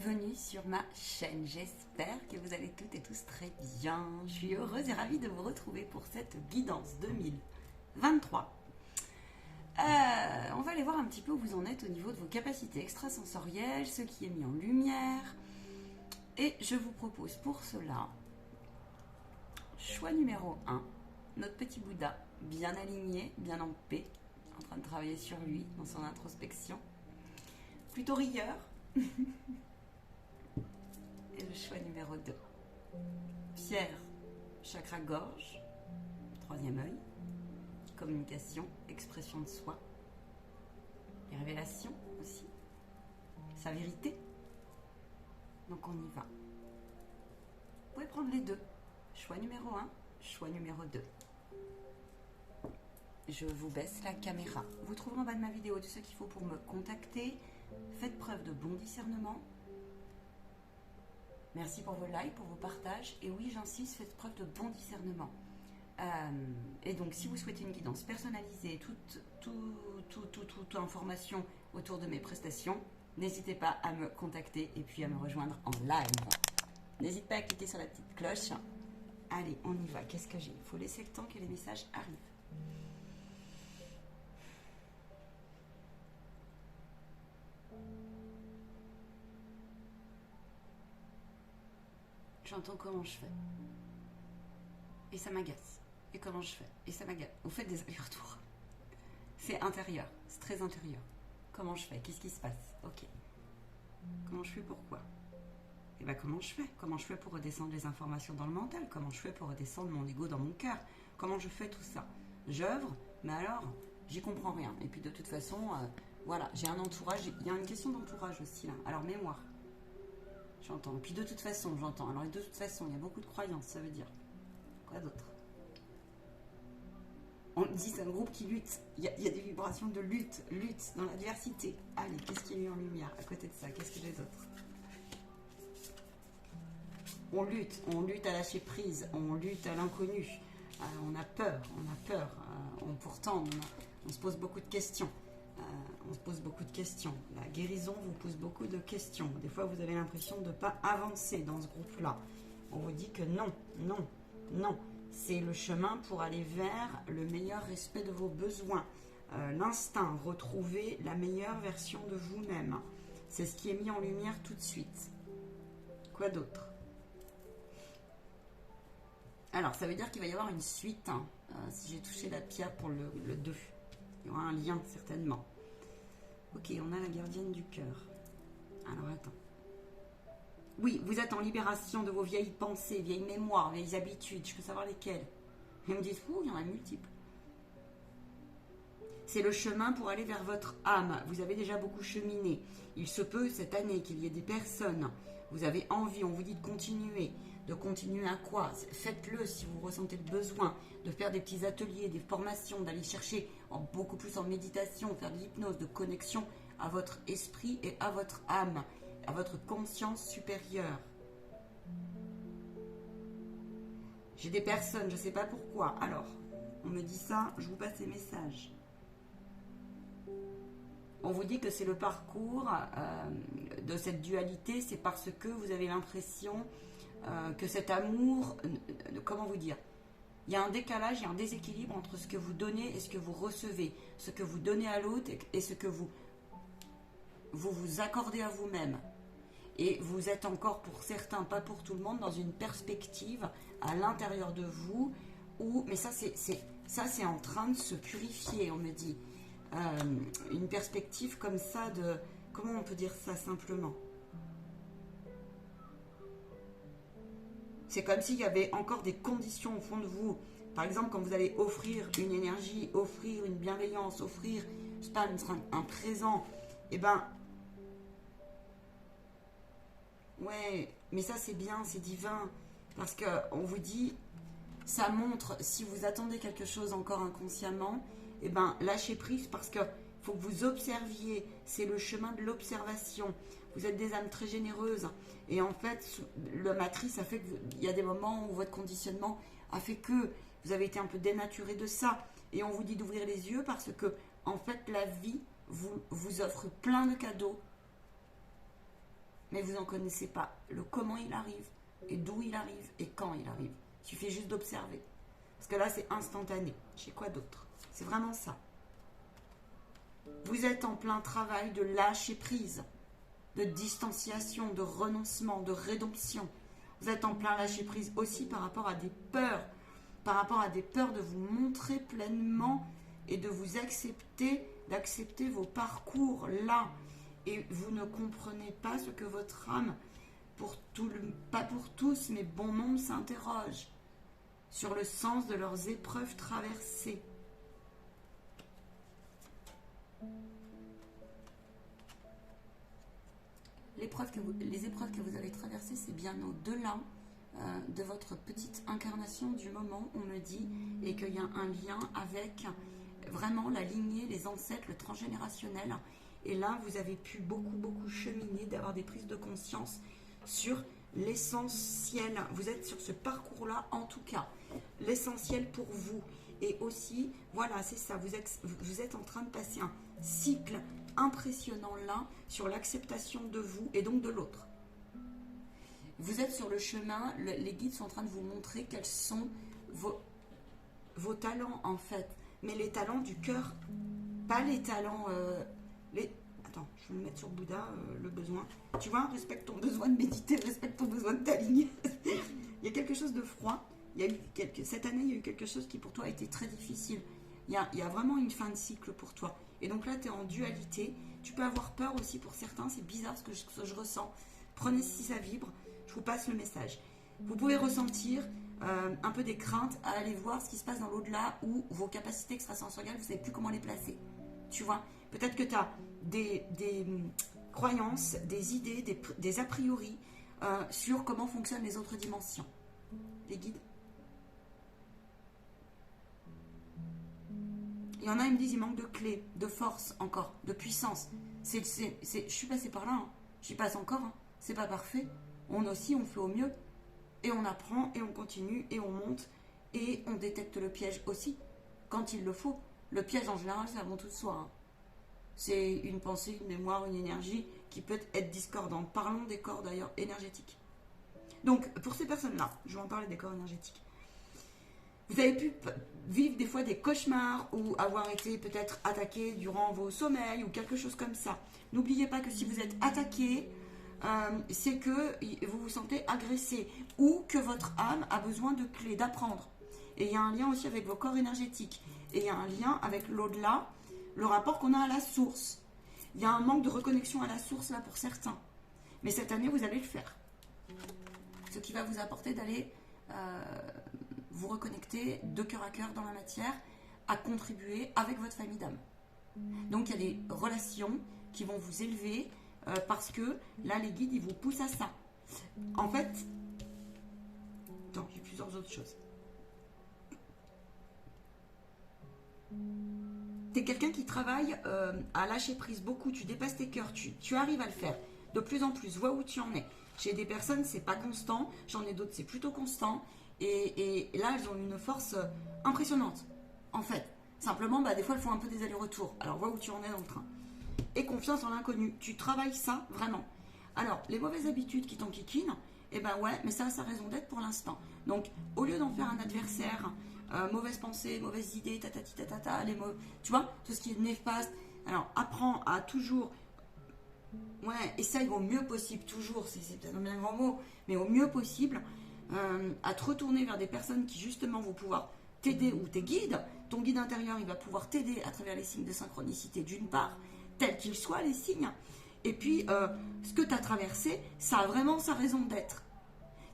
bienvenue sur ma chaîne. J'espère que vous allez toutes et tous très bien. Je suis heureuse et ravie de vous retrouver pour cette guidance 2023. On va aller voir un petit peu où vous en êtes au niveau de vos capacités extrasensorielles, ce qui est mis en lumière. Et je vous propose pour cela, choix numéro 1, notre petit Bouddha, bien aligné, bien en paix, en train de travailler sur lui dans son introspection. Plutôt rieur. Et le choix numéro 2. Pierre, chakra gorge, troisième œil, communication, expression de soi, les révélations aussi, sa vérité. Donc on y va. Vous pouvez prendre les deux. Choix numéro 1, choix numéro 2. Je vous baisse la caméra. Vous trouverez en bas de ma vidéo tout ce qu'il faut pour me contacter. Faites preuve de bon discernement. Merci pour vos likes, pour vos partages. Et oui, j'insiste, faites preuve de bon discernement. Et donc, si vous souhaitez une guidance personnalisée, toute information autour de mes prestations, n'hésitez pas à me contacter et puis à me rejoindre en live. N'hésitez pas à cliquer sur la petite cloche. Allez, on y va. Qu'est-ce que j'ai? Il faut laisser le temps que les messages arrivent. J'entends comment je fais. Et ça m'agace. Et comment je fais. Et ça m'agace. Vous faites des allers-retours. C'est intérieur. C'est très intérieur. Comment je fais? Qu'est-ce qui se passe? Ok. Comment je fais? Pourquoi? Et bien comment je fais? Comment je fais pour redescendre les informations dans le mental? Comment je fais pour redescendre mon ego dans mon cœur? Comment je fais tout ça? J'œuvre, mais alors, j'y comprends rien. Et puis de toute façon, voilà, j'ai un entourage. Il y a une question d'entourage aussi là. Alors mémoire. J'entends. Et puis de toute façon, j'entends. Alors de toute façon, il y a beaucoup de croyances, ça veut dire. Quoi d'autre? On dit c'est un groupe qui lutte. Il y a des vibrations de lutte dans l'adversité. Allez, qu'est-ce qui est mis en lumière à côté de ça? Qu'est-ce que j'ai d'autre? On lutte à lâcher prise, on lutte à l'inconnu. On a peur. Pourtant, on se pose beaucoup de questions. La guérison vous pose beaucoup de questions. Des fois, vous avez l'impression de ne pas avancer dans ce groupe-là. On vous dit que non. C'est le chemin pour aller vers le meilleur respect de vos besoins. L'instinct, retrouver la meilleure version de vous-même. C'est ce qui est mis en lumière tout de suite. Quoi d'autre? Alors, ça veut dire qu'il va y avoir une suite. Si j'ai touché la pierre pour le 2. Il y aura un lien, certainement. Ok, on a la gardienne du cœur. Alors, attends. Oui, vous êtes en libération de vos vieilles pensées, vieilles mémoires, vieilles habitudes. Je peux savoir lesquelles. Ils me disent, il y en a multiples. C'est le chemin pour aller vers votre âme. Vous avez déjà beaucoup cheminé. Il se peut cette année qu'il y ait des personnes. Vous avez envie, on vous dit de continuer. De continuer à quoi? Faites-le si vous ressentez le besoin. De faire des petits ateliers, des formations, d'aller chercher beaucoup plus en méditation, faire de l'hypnose, de connexion à votre esprit et à votre âme, à votre conscience supérieure. J'ai des personnes, je ne sais pas pourquoi. Alors, on me dit ça, je vous passe les messages. On vous dit que c'est le parcours de cette dualité, c'est parce que vous avez l'impression que cet amour, comment vous dire, il y a un décalage, il y a un déséquilibre entre ce que vous donnez et ce que vous recevez, ce que vous donnez à l'autre et ce que vous accordez à vous-même. Et vous êtes encore pour certains, pas pour tout le monde, dans une perspective à l'intérieur de vous mais ça c'est en train de se purifier, on me dit. Une perspective comme ça de... Comment on peut dire ça simplement? C'est comme s'il y avait encore des conditions au fond de vous. Par exemple, quand vous allez offrir une énergie, offrir une bienveillance, offrir, je sais pas, un présent, eh ben... Ouais, mais ça c'est bien, c'est divin. Parce qu'on vous dit, ça montre, si vous attendez quelque chose encore inconsciemment, eh ben, lâchez prise parce que faut que vous observiez. C'est le chemin de l'observation. Vous êtes des âmes très généreuses. Et en fait, le matrice a fait qu'il y a des moments où votre conditionnement a fait que vous avez été un peu dénaturé de ça. Et on vous dit d'ouvrir les yeux parce que, en fait, la vie vous offre plein de cadeaux mais vous n'en connaissez pas le comment il arrive, et d'où il arrive, et quand il arrive. Il suffit juste d'observer. Parce que là, c'est instantané. J'ai quoi d'autre? C'est vraiment ça. Vous êtes en plein travail de lâcher prise, de distanciation, de renoncement, de rédemption. Vous êtes en plein lâcher prise aussi par rapport à des peurs, de vous montrer pleinement et de vous accepter, d'accepter vos parcours là. Et vous ne comprenez pas ce que votre âme, pas pour tous, mais bon nombre, s'interroge sur le sens de leurs épreuves traversées. Les épreuves que vous avez traversées, c'est bien au-delà de votre petite incarnation du moment, on me dit, et qu'il y a un lien avec vraiment la lignée, les ancêtres, le transgénérationnel. Et là, vous avez pu beaucoup cheminer, d'avoir des prises de conscience sur l'essentiel. Vous êtes sur ce parcours-là, en tout cas. L'essentiel pour vous. Et aussi, voilà, c'est ça, vous êtes en train de passer un cycle impressionnant là, sur l'acceptation de vous et donc de l'autre. Vous êtes sur le chemin, les guides sont en train de vous montrer quels sont vos talents, en fait. Mais les talents du cœur, pas les talents... Attends, je vais me mettre sur Bouddha, le besoin. Tu vois, respecte ton besoin de méditer, respecte ton besoin de t'aligner. Il y a quelque chose de froid. Cette année, il y a eu quelque chose qui pour toi a été très difficile. Il y a vraiment une fin de cycle pour toi. Et donc là, tu es en dualité. Tu peux avoir peur aussi pour certains. C'est bizarre ce que je ressens. Prenez si ça vibre. Je vous passe le message. Vous pouvez ressentir un peu des craintes à aller voir ce qui se passe dans l'au-delà ou vos capacités extrasensorielles, vous ne savez plus comment les placer. Tu vois, peut-être que tu as des croyances, des idées, des a priori sur comment fonctionnent les autres dimensions. Les guides. Il y en a, ils me disent, il manque de clés, de force encore, de puissance. Je suis passée par là, hein. J'y passe encore, hein. C'est pas parfait. On aussi, on fait au mieux. Et on apprend, et on continue, et on monte, et on détecte le piège aussi, quand il le faut. Le piège, en général, c'est avant tout de soi, hein. C'est une pensée, une mémoire, une énergie qui peut être discordante. Parlons des corps, d'ailleurs, énergétiques. Donc, pour ces personnes-là, je vais en parler des corps énergétiques. Vous avez pu vivre des fois des cauchemars ou avoir été peut-être attaqué durant vos sommeils ou quelque chose comme ça. N'oubliez pas que si vous êtes attaqué, c'est que vous vous sentez agressé ou que votre âme a besoin de clés, d'apprendre. Et il y a un lien aussi avec vos corps énergétiques. Et il y a un lien avec l'au-delà, le rapport qu'on a à la source. Il y a un manque de reconnexion à la source là pour certains. Mais cette année, vous allez le faire. Ce qui va vous apporter d'aller vous reconnecter de cœur à cœur dans la matière, à contribuer avec votre famille d'âme. Donc il y a des relations qui vont vous élever parce que là les guides ils vous poussent à ça. En fait, attends, j'ai plusieurs autres choses. Tu es quelqu'un qui travaille à lâcher prise beaucoup, tu dépasses tes cœurs, tu arrives à le faire de plus en plus, vois où tu en es. Chez des personnes c'est pas constant, j'en ai d'autres c'est plutôt constant. Et là, elles ont une force impressionnante, en fait. Simplement, des fois, elles font un peu des allers-retours. Alors, vois où tu en es dans le train. Et confiance en l'inconnu. Tu travailles ça, vraiment. Alors, les mauvaises habitudes qui t'enquiquinent, ouais, mais ça a sa raison d'être pour l'instant. Donc, au lieu d'en faire un adversaire, mauvaise pensée, mauvaise idée, tatati tatata, tu vois, tout ce qui est néfaste. Alors, apprends à toujours... Ouais, essaye au mieux possible, toujours, c'est peut-être un bien grand mot, mais au mieux possible... à te retourner vers des personnes qui justement vont pouvoir t'aider ou tes guides. Ton guide intérieur, il va pouvoir t'aider à travers les signes de synchronicité d'une part, tels qu'ils soient les signes. Et puis, ce que tu as traversé, ça a vraiment sa raison d'être.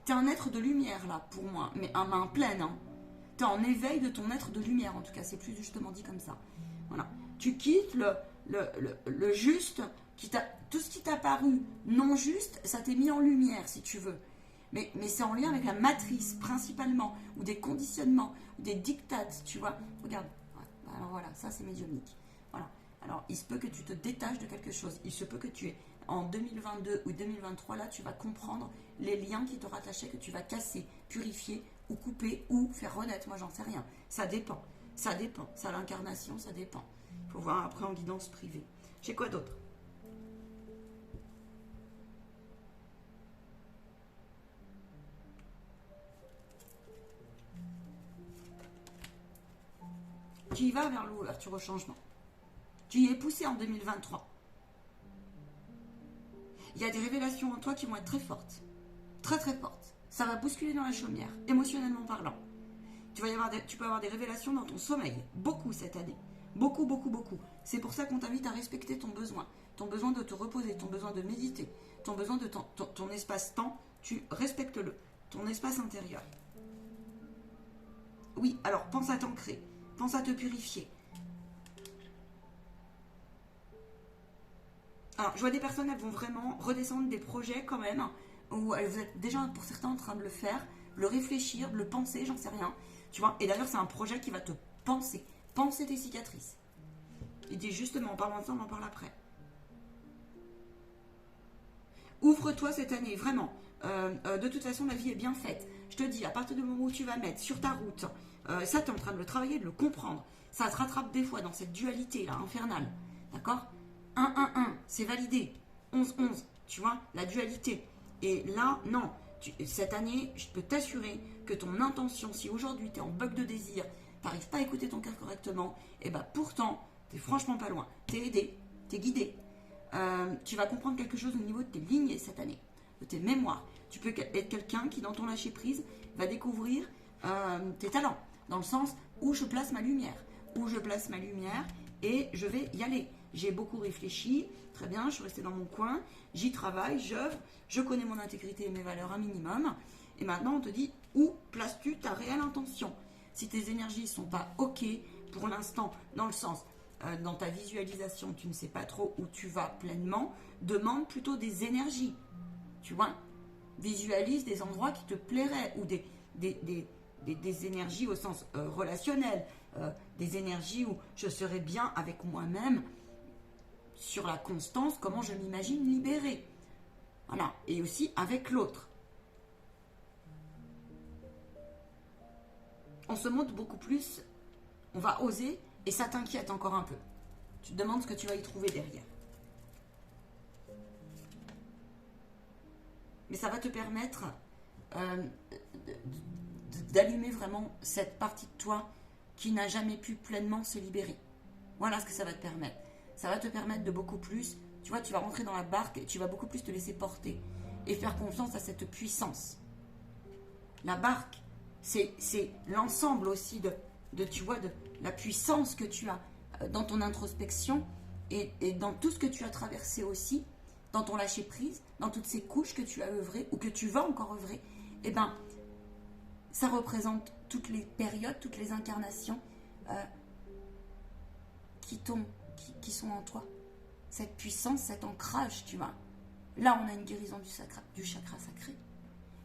Tu es un être de lumière là, pour moi, mais à main pleine. Hein. Tu es en éveil de ton être de lumière, en tout cas, c'est plus justement dit comme ça. Voilà. Tu quittes le juste, tout ce qui t'a paru non juste, ça t'est mis en lumière, si tu veux. Mais c'est en lien avec la matrice, principalement, ou des conditionnements, ou des dictates, tu vois. Regarde, alors voilà, ça c'est médiumnique. Voilà. Alors, il se peut que tu te détaches de quelque chose. Il se peut que tu es, en 2022 ou 2023, là, tu vas comprendre les liens qui te rattachaient, que tu vas casser, purifier, ou couper, ou faire renaître. Moi, j'en sais rien. Ça dépend. Ça dépend. Ça, l'incarnation, ça dépend. Il faut voir après en guidance privée. J'ai quoi d'autre ? Tu y vas vers l'ouverture au changement. Tu y es poussé en 2023. Il y a des révélations en toi qui vont être très fortes. Très très fortes. Ça va bousculer dans la chaumière, émotionnellement parlant. Tu peux avoir des révélations dans ton sommeil. Beaucoup cette année. Beaucoup, beaucoup, beaucoup. C'est pour ça qu'on t'invite à respecter ton besoin. Ton besoin de te reposer, ton besoin de méditer, ton besoin de ton espace-temps, tu respectes-le. Ton espace intérieur. Oui, alors pense à t'ancrer. Pense à te purifier. Alors, je vois des personnes, elles vont vraiment redescendre des projets quand même, où vous êtes déjà pour certains en train de le faire, le réfléchir, le penser, j'en sais rien. Tu vois, et d'ailleurs, c'est un projet qui va te penser. Penser tes cicatrices. Il dit justement, en parlant de ça, on en parle après. Ouvre-toi cette année, vraiment. De toute façon, la vie est bien faite. Je te dis, à partir du moment où tu vas mettre sur ta route, ça, tu es en train de le travailler, de le comprendre. Ça te rattrape des fois dans cette dualité là, infernale. D'accord? 1-1-1, c'est validé. 11-11, tu vois, la dualité. Et là, non. Cette année, je peux t'assurer que ton intention, si aujourd'hui tu es en bug de désir, tu n'arrives pas à écouter ton cœur correctement, et bien pourtant, tu n'es franchement pas loin. Tu es aidé, tu es guidé. Tu vas comprendre quelque chose au niveau de tes lignées cette année, de tes mémoires. Tu peux être quelqu'un qui, dans ton lâcher-prise, va découvrir tes talents, dans le sens où je place ma lumière. Où je place ma lumière et je vais y aller. J'ai beaucoup réfléchi, très bien, je suis restée dans mon coin, j'y travaille, j'œuvre, je connais mon intégrité et mes valeurs un minimum. Et maintenant, on te dit, où places-tu ta réelle intention? Si tes énergies ne sont pas OK pour l'instant, dans le sens, dans ta visualisation, tu ne sais pas trop où tu vas pleinement, demande plutôt des énergies. Tu vois? Visualise des endroits qui te plairaient ou des énergies au sens relationnel, des énergies où je serais bien avec moi-même, sur la constance, comment je m'imagine libérée. Voilà, et aussi avec l'autre. On se montre beaucoup plus, on va oser, et ça t'inquiète encore un peu. Tu te demandes ce que tu vas y trouver derrière. Mais ça va te permettre d'allumer vraiment cette partie de toi qui n'a jamais pu pleinement se libérer. Voilà ce que ça va te permettre. Ça va te permettre de beaucoup plus, tu vois, tu vas rentrer dans la barque et tu vas beaucoup plus te laisser porter et faire confiance à cette puissance. La barque, c'est l'ensemble aussi tu vois, de la puissance que tu as dans ton introspection et dans tout ce que tu as traversé aussi, dans ton lâcher-prise, dans toutes ces couches que tu as œuvrées ou que tu vas encore œuvrer. Eh bien, ça représente toutes les périodes, toutes les incarnations qui sont en toi. Cette puissance, cet ancrage, tu vois. Là, on a une guérison du chakra sacré.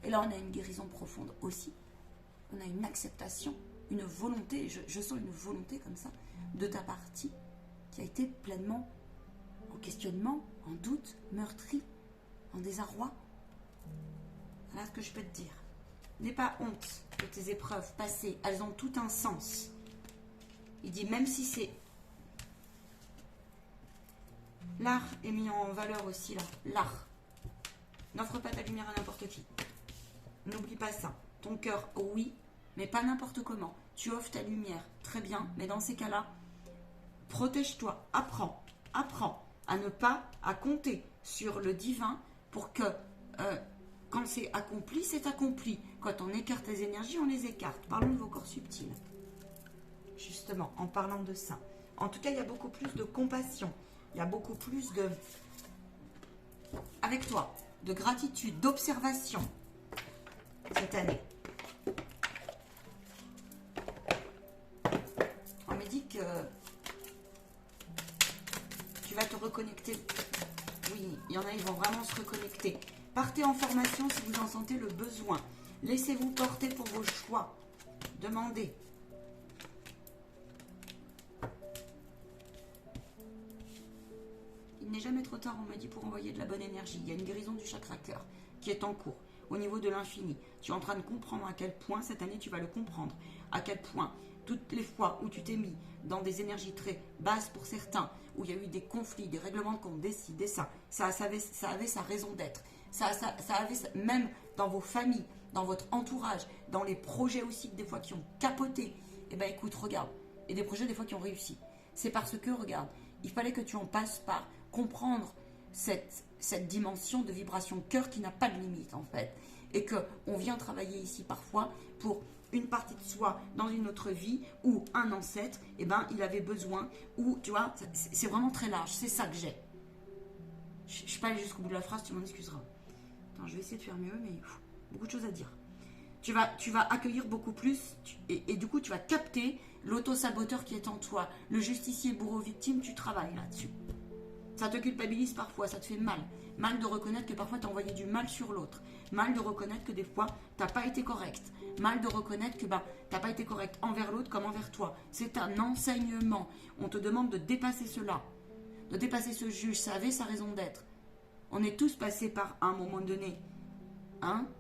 Et là, on a une guérison profonde aussi. On a une acceptation, une volonté, je sens une volonté comme ça, de ta partie qui a été pleinement en questionnement, en doute, meurtri, en désarroi. Voilà ce que je peux te dire. N'aie pas honte de tes épreuves passées, elles ont tout un sens. Il dit, même si c'est... L'art est mis en valeur aussi, là. L'art. N'offre pas ta lumière à n'importe qui. N'oublie pas ça. Ton cœur, oui, mais pas n'importe comment. Tu offres ta lumière, très bien, mais dans ces cas-là, protège-toi, apprends à ne pas, à compter sur le divin pour que, quand c'est accompli, c'est accompli. Quand on écarte les énergies, on les écarte. Parlons de vos corps subtils. Justement, en parlant de ça. En tout cas, il y a beaucoup plus de compassion. Il y a beaucoup plus de... avec toi, de gratitude, d'observation cette année. On me dit que tu vas te reconnecter. Oui, il y en a, ils vont vraiment se reconnecter. Partez en formation si vous en sentez le besoin. Laissez-vous porter pour vos choix. Demandez. Il n'est jamais trop tard, on me dit, pour envoyer de la bonne énergie. Il y a une guérison du chakra cœur qui est en cours. Au niveau de l'infini, tu es en train de comprendre à quel point, cette année tu vas le comprendre, à quel point, toutes les fois où tu t'es mis dans des énergies très basses pour certains, où il y a eu des conflits, des règlements de compte, ça avait sa raison d'être, ça avait, même dans vos familles, dans votre entourage, dans les projets aussi, des fois qui ont capoté, eh bien écoute, regarde, et des projets des fois qui ont réussi. C'est parce que, regarde, il fallait que tu en passes par comprendre cette dimension de vibration cœur qui n'a pas de limite en fait. Et qu'on vient travailler ici parfois pour une partie de soi dans une autre vie ou un ancêtre, eh ben, il avait besoin, ou tu vois, c'est vraiment très large, c'est ça que j'ai. Je ne suis pas allée jusqu'au bout de la phrase, tu m'en excuseras. Attends, je vais essayer de faire mieux, mais beaucoup de choses à dire. Tu vas accueillir beaucoup plus et du coup tu vas capter l'auto-saboteur qui est en toi, le justicier bourreau victime, tu travailles là-dessus. Ça te culpabilise parfois, ça te fait mal. Mal de reconnaître que parfois tu as envoyé du mal sur l'autre. Mal de reconnaître que des fois tu n'as pas été correct. Mal de reconnaître que tu n'as pas été correct envers l'autre comme envers toi. C'est un enseignement. On te demande de dépasser cela. De dépasser ce juge, ça avait sa raison d'être. On est tous passés par un moment donné.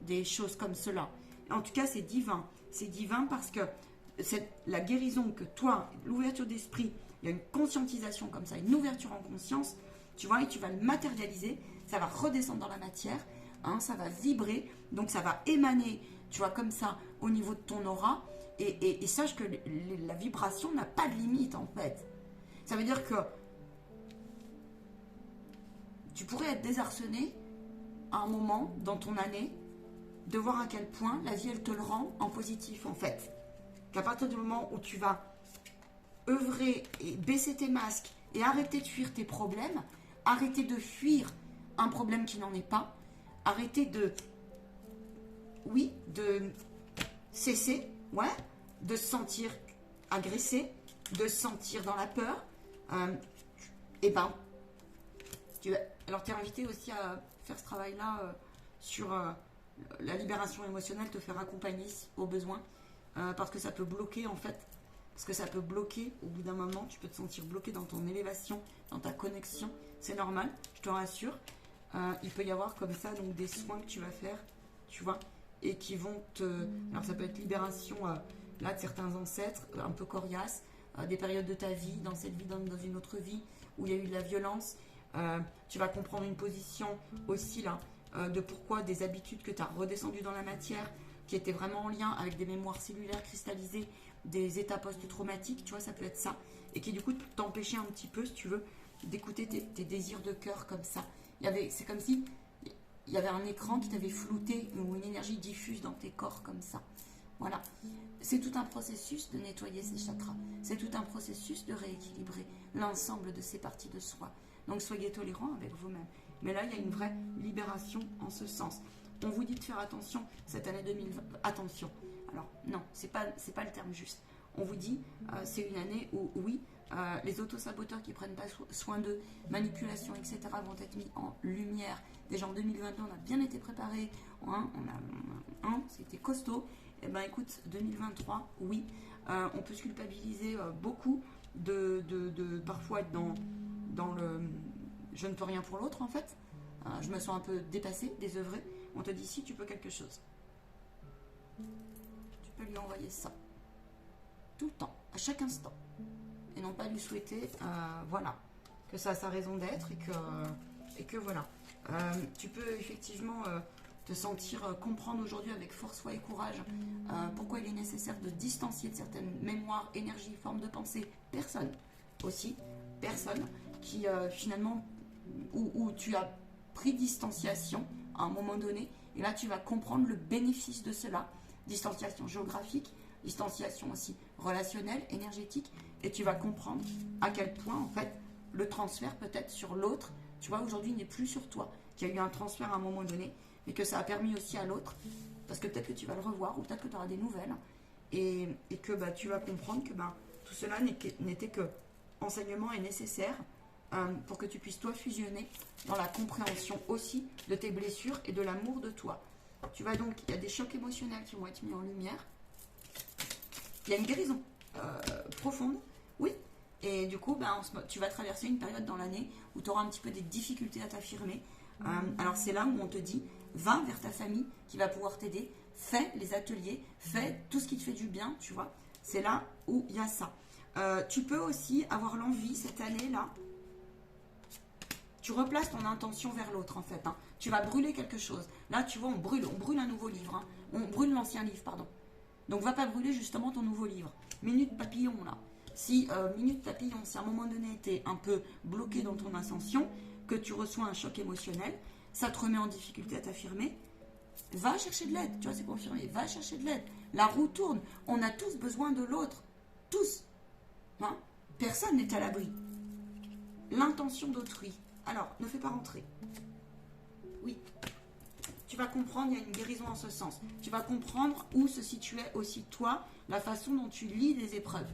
Des choses comme cela. En tout cas, c'est divin. C'est divin parce que c'est la guérison que toi, l'ouverture d'esprit, il y a une conscientisation comme ça, une ouverture en conscience, tu vois, et tu vas le matérialiser, ça va redescendre dans la matière, ça va vibrer, donc ça va émaner, tu vois, comme ça, au niveau de ton aura, et sache que la vibration n'a pas de limite, en fait. Ça veut dire que tu pourrais être désarçonné à un moment dans ton année, de voir à quel point la vie, elle te le rend en positif, en fait. Qu'à partir du moment où tu vas œuvrer et baisser tes masques et arrêter de fuir tes problèmes, arrêter de fuir un problème qui n'en est pas, arrêter de cesser, de se sentir agressé, de se sentir dans la peur, alors tu es invité aussi à faire ce travail-là sur la libération émotionnelle, te faire accompagner au besoin, parce que ça peut bloquer en fait. Parce que ça peut bloquer, au bout d'un moment, tu peux te sentir bloqué dans ton élévation, dans ta connexion. C'est normal, je te rassure. Il peut y avoir comme ça donc des soins que tu vas faire, tu vois, et qui vont te... Alors ça peut être libération là de certains ancêtres, un peu coriaces, des périodes de ta vie, dans cette vie, dans une autre vie, où il y a eu de la violence. Tu vas comprendre une position aussi là, de pourquoi des habitudes que tu as redescendues dans la matière, qui étaient vraiment en lien avec des mémoires cellulaires cristallisées, des états post-traumatiques, tu vois, ça peut être ça, et qui du coup t'empêchait un petit peu, si tu veux, d'écouter tes désirs de cœur comme ça. C'est comme si il y avait un écran qui t'avait flouté, ou une énergie diffuse dans tes corps comme ça. Voilà. C'est tout un processus de nettoyer ces chakras. C'est tout un processus de rééquilibrer l'ensemble de ces parties de soi. Donc soyez tolérants avec vous-même. Mais là, il y a une vraie libération en ce sens. On vous dit de faire attention cette année 2020. Attention. Alors non, c'est pas le terme juste. On vous dit, c'est une année où, oui, les autosaboteurs qui ne prennent pas soin d'eux, manipulation, etc., vont être mis en lumière. Déjà en 2022, on a bien été préparés. C'était costaud. Et ben écoute, 2023, oui, on peut se culpabiliser beaucoup de parfois être dans le je ne peux rien pour l'autre en fait. Je me sens un peu dépassée, désœuvrée. On te dit si tu peux quelque chose. Tu peux lui envoyer ça. Tout le temps, à chaque instant. Et non pas lui souhaiter, que ça a sa raison d'être et que voilà. Tu peux effectivement te sentir comprendre aujourd'hui avec force, foi et courage pourquoi il est nécessaire de distancier de certaines mémoires, énergies, formes de pensée, personne qui finalement où tu as pris distanciation à un moment donné, et là tu vas comprendre le bénéfice de cela, distanciation géographique, distanciation aussi relationnelle, énergétique, et tu vas comprendre à quel point en fait le transfert peut-être sur l'autre, tu vois, aujourd'hui n'est plus sur toi, qu'il y a eu un transfert à un moment donné, mais que ça a permis aussi à l'autre, parce que peut-être que tu vas le revoir, ou peut-être que tu auras des nouvelles, et que tu vas comprendre que tout cela n'était que enseignement et nécessaire pour que tu puisses toi fusionner dans la compréhension aussi de tes blessures et de l'amour de toi. Tu vois donc, il y a des chocs émotionnels qui vont être mis en lumière, il y a une guérison profonde, oui, et du coup tu vas traverser une période dans l'année où tu auras un petit peu des difficultés à t'affirmer. Alors c'est là où on te dit, va vers ta famille qui va pouvoir t'aider, fais les ateliers, fais tout ce qui te fait du bien, tu vois, c'est là où il y a ça. Tu peux aussi avoir l'envie cette année-là, tu replaces ton intention vers l'autre en fait, tu vas brûler quelque chose. Là tu vois, on brûle un nouveau livre, on brûle l'ancien livre, pardon. Donc va pas brûler justement ton nouveau livre. Minute papillon là. Si, minute papillon, si à un moment donné, tu es un peu bloqué dans ton ascension, que tu reçois un choc émotionnel, ça te remet en difficulté à t'affirmer, va chercher de l'aide. Tu vois, c'est confirmé. Va chercher de l'aide. La roue tourne. On a tous besoin de l'autre. Tous. Hein? Personne n'est à l'abri. L'intention d'autrui. Alors, ne fais pas rentrer. Oui. Tu vas comprendre, il y a une guérison en ce sens. Tu vas comprendre où se situait aussi toi, la façon dont tu lis les épreuves.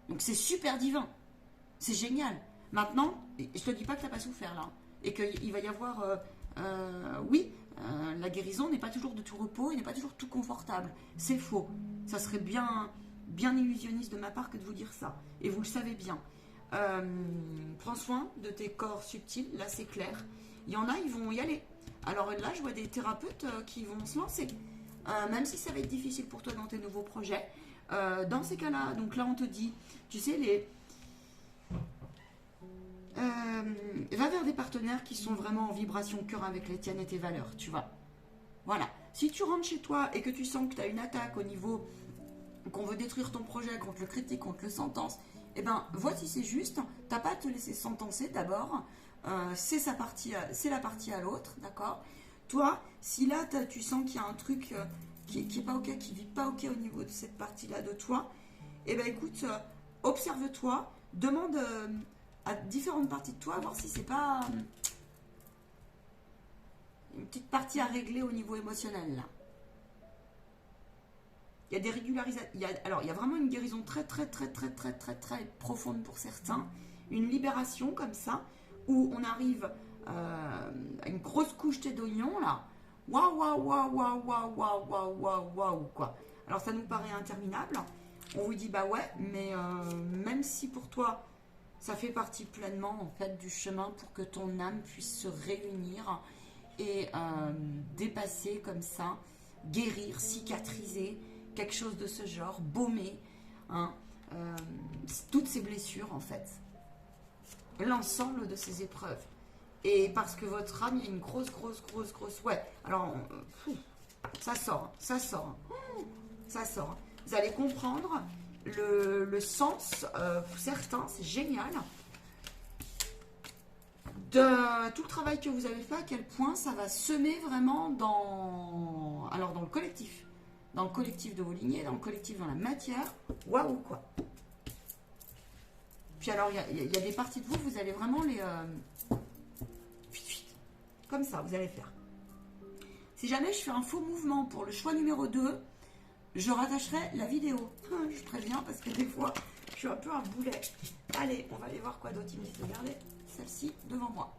Donc c'est super divin. C'est génial. Maintenant, je te dis pas que tu n'as pas souffert là. Et qu'il va y avoir... la guérison n'est pas toujours de tout repos et n'est pas toujours tout confortable. C'est faux. Ça serait bien illusionniste de ma part que de vous dire ça. Et vous le savez bien. Prends soin de tes corps subtils. Là, c'est clair. Il y en a, ils vont y aller. Alors là, je vois des thérapeutes qui vont se lancer. Même si ça va être difficile pour toi dans tes nouveaux projets. Dans ces cas-là, donc là, on te dit, tu sais, va vers des partenaires qui sont vraiment en vibration cœur avec les tiennes et tes valeurs, tu vois. Voilà. Si tu rentres chez toi et que tu sens que tu as une attaque au niveau qu'on veut détruire ton projet, qu'on te le critique, qu'on te le sentence, eh ben, vois si c'est juste. T'as pas à te laisser sentencer d'abord. C'est la partie à l'autre, d'accord. Toi, si là, tu sens qu'il y a un truc qui est pas ok, qui vit pas ok au niveau de cette partie-là de toi, eh ben, écoute, observe-toi, demande... à différentes parties de toi, voir si c'est pas une petite partie à régler au niveau émotionnel là. Il y a des régularisations. Alors, il y a vraiment une guérison très profonde pour certains. Une libération comme ça, où on arrive à une grosse couche d'oignon là. Waouh, quoi. Alors, ça nous paraît interminable. On vous dit, bah ouais, mais même si pour toi, ça fait partie pleinement en fait du chemin pour que ton âme puisse se réunir et dépasser comme ça, guérir, cicatriser, quelque chose de ce genre, baumer hein, toutes ces blessures en fait, l'ensemble de ces épreuves. Et parce que votre âme, il y a une grosse, ouais, alors ça sort. Vous allez comprendre le sens, pour certains, c'est génial, de tout le travail que vous avez fait, à quel point ça va semer vraiment dans le collectif. Dans le collectif de vos lignées, dans le collectif dans la matière. Waouh, quoi. Puis alors, il y a des parties de vous, vous allez vraiment les... comme ça, vous allez faire. Si jamais je fais un faux mouvement pour le choix numéro 2, je rattacherai la vidéo. Je préviens parce que des fois, je suis un peu un boulet. Allez, on va aller voir quoi d'autre. Il me dit de regarder celle-ci devant moi.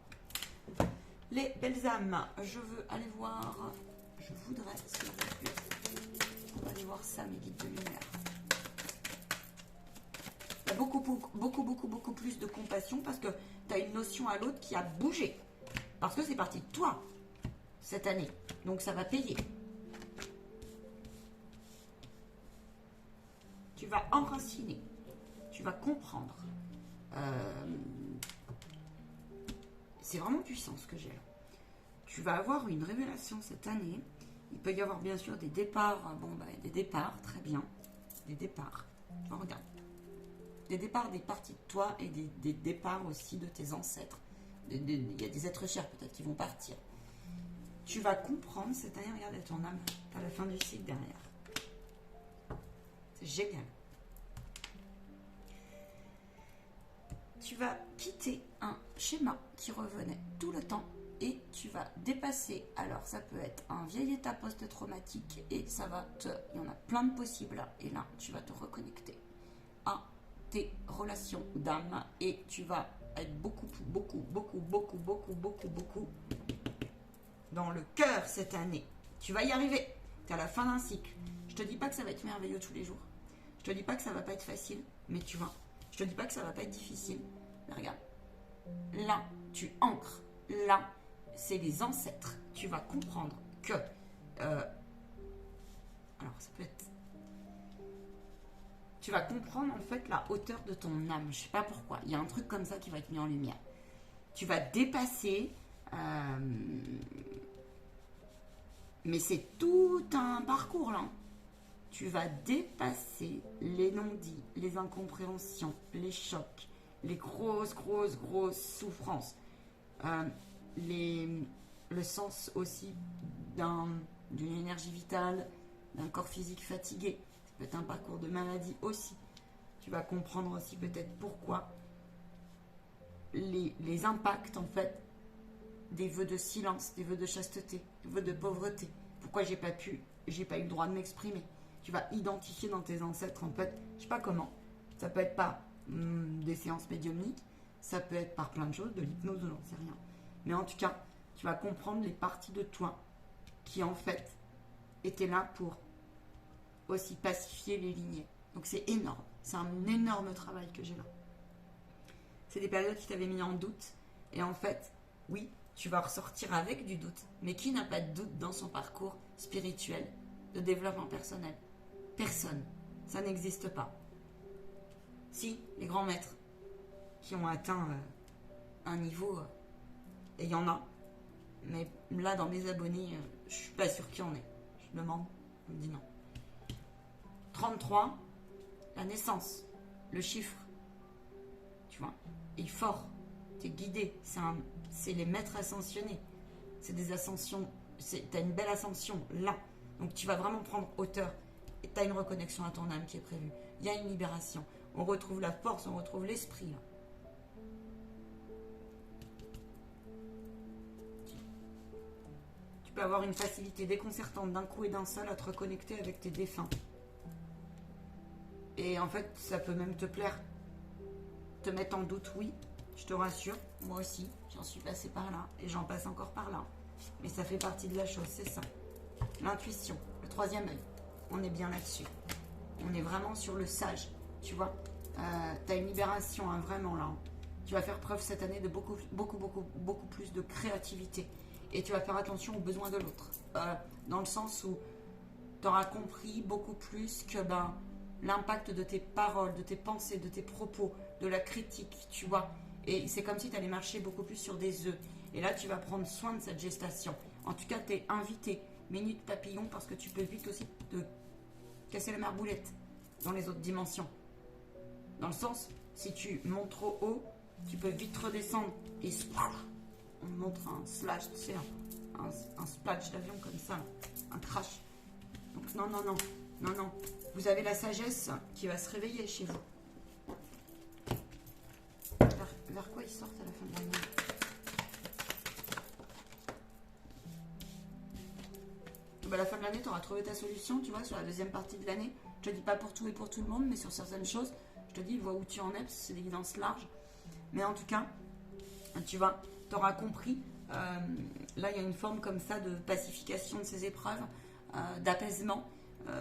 Les belles âmes, je veux aller voir... Je voudrais, s'il vous plaît. On va aller voir ça, mes guides de lumière. Il y a beaucoup plus de compassion parce que tu as une notion à l'autre qui a bougé. Parce que c'est parti de toi, cette année. Donc ça va payer. Tu vas enraciner. Tu vas comprendre. C'est vraiment puissant ce que j'ai là. Tu vas avoir une révélation cette année. Il peut y avoir bien sûr des départs. Des départs, très bien. Des départs. Tu vois, regarde. Des départs des parties de toi et des départs aussi de tes ancêtres. Il y a des êtres chers peut-être qui vont partir. Tu vas comprendre cette année, regarde ton âme. Tu as la fin du cycle derrière. C'est génial. Tu vas quitter un schéma qui revenait tout le temps et tu vas dépasser. Alors ça peut être un vieil état post-traumatique et ça va il y en a plein de possibles et là tu vas te reconnecter à tes relations d'âme et tu vas être beaucoup dans le cœur cette année. Tu vas y arriver. Tu es à la fin d'un cycle. Je te dis pas que ça va être merveilleux tous les jours. Je te dis pas que ça va pas être facile, mais tu vois. Je te dis pas que ça va pas être difficile. Mais regarde. Là, tu ancres. Là, c'est les ancêtres. Tu vas comprendre que... alors, ça peut être... Tu vas comprendre, en fait, la hauteur de ton âme. Je sais pas pourquoi. Il y a un truc comme ça qui va être mis en lumière. Tu vas dépasser... mais c'est tout un parcours, là. tu vas dépasser les non-dits, les incompréhensions, les chocs, les grosses souffrances, le sens aussi d'une énergie vitale, d'un corps physique fatigué. Ça peut être un parcours de maladie aussi. Tu vas comprendre aussi peut-être pourquoi les impacts en fait des vœux de silence, des vœux de chasteté, des vœux de pauvreté. Pourquoi j'ai pas eu le droit de m'exprimer. Tu vas identifier dans tes ancêtres en fait, je sais pas comment. Ça peut être par des séances médiumniques, ça peut être par plein de choses, de l'hypnose, j'en sais rien. Mais en tout cas, tu vas comprendre les parties de toi qui en fait étaient là pour aussi pacifier les lignées. Donc c'est énorme, c'est un énorme travail que j'ai là. C'est des périodes qui t'avaient mis en doute et en fait, oui, tu vas ressortir avec du doute. Mais qui n'a pas de doute dans son parcours spirituel de développement personnel? Personne. Ça n'existe pas. Si, les grands maîtres qui ont atteint un niveau, et il y en a, mais là dans mes abonnés, je suis pas sûre qu'il y en ait. Je demande, on me dit non. 33, la naissance, le chiffre, tu vois, il est fort, tu es guidé, c'est les maîtres ascensionnés, c'est des ascensions, tu as une belle ascension là, donc tu vas vraiment prendre hauteur et tu as une reconnexion à ton âme qui est prévue, il y a une libération, on retrouve la force, on retrouve l'esprit là. Tu peux avoir une facilité déconcertante d'un coup et d'un seul à te reconnecter avec tes défunts. Et en fait, ça peut même te plaire. Te mettre en doute, oui, je te rassure. Moi aussi, j'en suis passée par là. Et j'en passe encore par là. Mais ça fait partie de la chose, c'est ça. L'intuition, le troisième œil. On est bien là-dessus. On est vraiment sur le sage. Tu vois, tu as une libération, hein, vraiment là. Tu vas faire preuve cette année de beaucoup plus de créativité. Et tu vas faire attention aux besoins de l'autre. Dans le sens où tu auras compris beaucoup plus que l'impact de tes paroles, de tes pensées, de tes propos, de la critique, tu vois. Et c'est comme si tu allais marcher beaucoup plus sur des œufs. Et là, tu vas prendre soin de cette gestation. En tout cas, tu es invité. Minute papillon, parce que tu peux vite aussi te casser la marboulette dans les autres dimensions. Dans le sens, si tu montes trop haut, tu peux vite redescendre. Et on montre un slash, tu sais, un splash d'avion comme ça, un crash. Donc non. Vous avez la sagesse qui va se réveiller chez vous. Vers quoi ils sortent à la fin de l'année? À la fin de l'année, tu auras trouvé ta solution, tu vois, sur la deuxième partie de l'année. Je te dis pas pour tout et pour tout le monde, mais sur certaines choses, je te dis, vois où tu en es, parce que c'est des guidances larges. Mais en tout cas, tu vois, tu auras compris. Là, il y a une forme comme ça de pacification de ces épreuves, d'apaisement,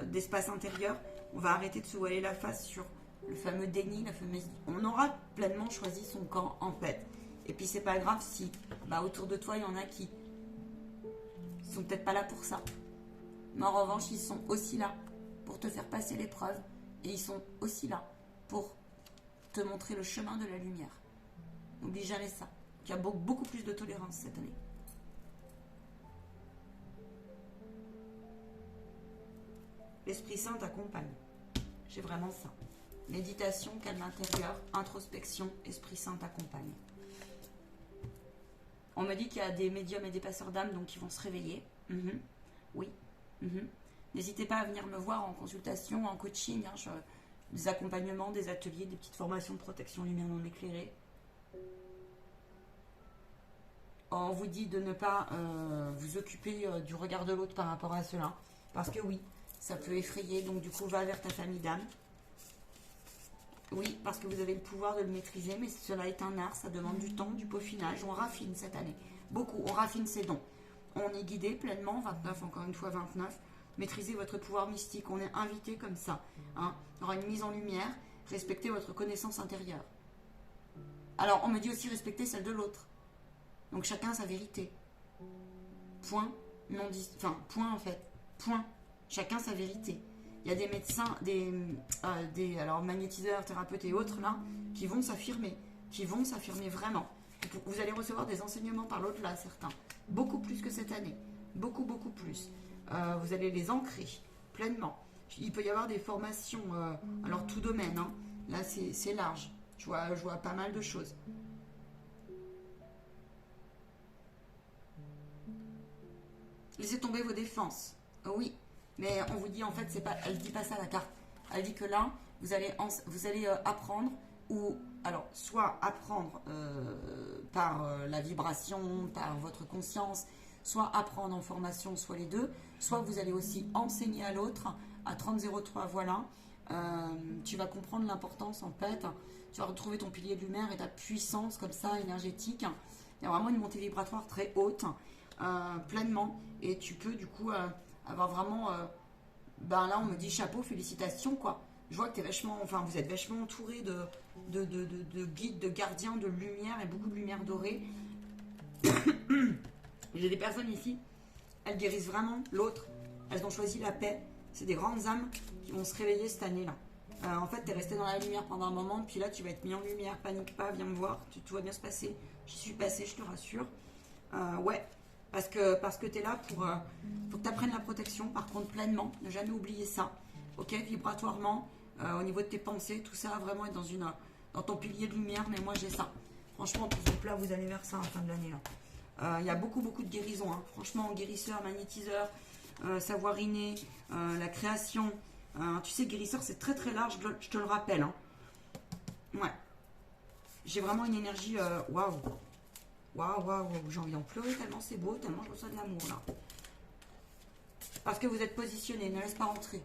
d'espace intérieur. On va arrêter de se voiler la face sur le fameux déni, la fameuse... On aura pleinement choisi son camp en fait. Et puis c'est pas grave si autour de toi il y en a qui sont peut-être pas là pour ça. Mais en revanche, ils sont aussi là pour te faire passer l'épreuve. Et ils sont aussi là pour te montrer le chemin de la lumière. N'oublie jamais ça. Tu as beaucoup plus de tolérance cette année. L'Esprit Saint t'accompagne. J'ai vraiment ça. Méditation, calme intérieur, introspection, Esprit Saint t'accompagne. On me dit qu'il y a des médiums et des passeurs d'âme donc qui vont se réveiller. Oui. N'hésitez pas à venir me voir en consultation, en coaching, des accompagnements, des ateliers, des petites formations de protection lumière non éclairée. On vous dit de ne pas vous occuper du regard de l'autre par rapport à cela. Parce que oui, ça peut effrayer, donc du coup va vers ta famille d'âme. Oui, parce que vous avez le pouvoir de le maîtriser, mais cela est un art, ça demande du temps, du peaufinage. On raffine cette année, beaucoup, on raffine ses dons. On est guidé pleinement, 29, encore une fois 29. Maîtrisez votre pouvoir mystique, on est invité comme ça. Il y aura une mise en lumière, respectez votre connaissance intérieure. Alors, on me dit aussi respecter celle de l'autre. Donc chacun sa vérité. Point, non dit, enfin, point en fait. Point. Chacun sa vérité. Il y a des médecins, alors magnétiseurs, thérapeutes et autres là, qui vont s'affirmer vraiment. Vous allez recevoir des enseignements par l'au-delà, certains. Beaucoup plus que cette année. Beaucoup plus. Vous allez les ancrer pleinement. Il peut y avoir des formations, alors tout domaine, hein. Là c'est large. Je vois pas mal de choses. Laissez tomber vos défenses. Oui, mais on vous dit en fait, c'est pas, elle dit pas ça la carte. Elle dit que là, vous allez apprendre, ou alors soit apprendre par la vibration, par votre conscience, soit apprendre en formation, soit les deux, soit vous allez aussi enseigner à l'autre à 3003, voilà. Tu vas comprendre l'importance en fait, tu vas retrouver ton pilier de lumière et ta puissance comme ça, énergétique. Il y a vraiment une montée vibratoire très haute, pleinement, et tu peux du coup avoir vraiment, ben là on me dit chapeau, félicitations quoi. Je vois que t'es vachement, enfin vous êtes vachement entouré de guides, de gardiens, de lumière et beaucoup de lumière dorée. J'ai des personnes ici, elles guérissent vraiment l'autre, elles ont choisi la paix. C'est des grandes âmes qui vont se réveiller cette année-là. En fait, tu es resté dans la lumière pendant un moment, puis là, tu vas être mis en lumière. Panique pas, viens me voir, tout va bien se passer. J'y suis passée, je te rassure. Ouais, parce que tu es là pour que tu apprennes la protection, par contre, pleinement. Ne jamais oublier ça. Ok, vibratoirement, au niveau de tes pensées, tout ça, vraiment être dans ton pilier de lumière. Mais moi, j'ai ça. Franchement, pour ce là, vous allez vers ça à la fin de l'année. Il y a beaucoup de guérisons. Hein. Franchement, guérisseur, magnétiseur. Savoir inné, la création. Tu sais, guérisseur, c'est très très large, je te le rappelle. Hein. Ouais. J'ai vraiment une énergie. Waouh. Waouh. J'ai envie d'en pleurer tellement c'est beau, tellement je reçois de l'amour là. Parce que vous êtes positionné, ne laisse pas rentrer.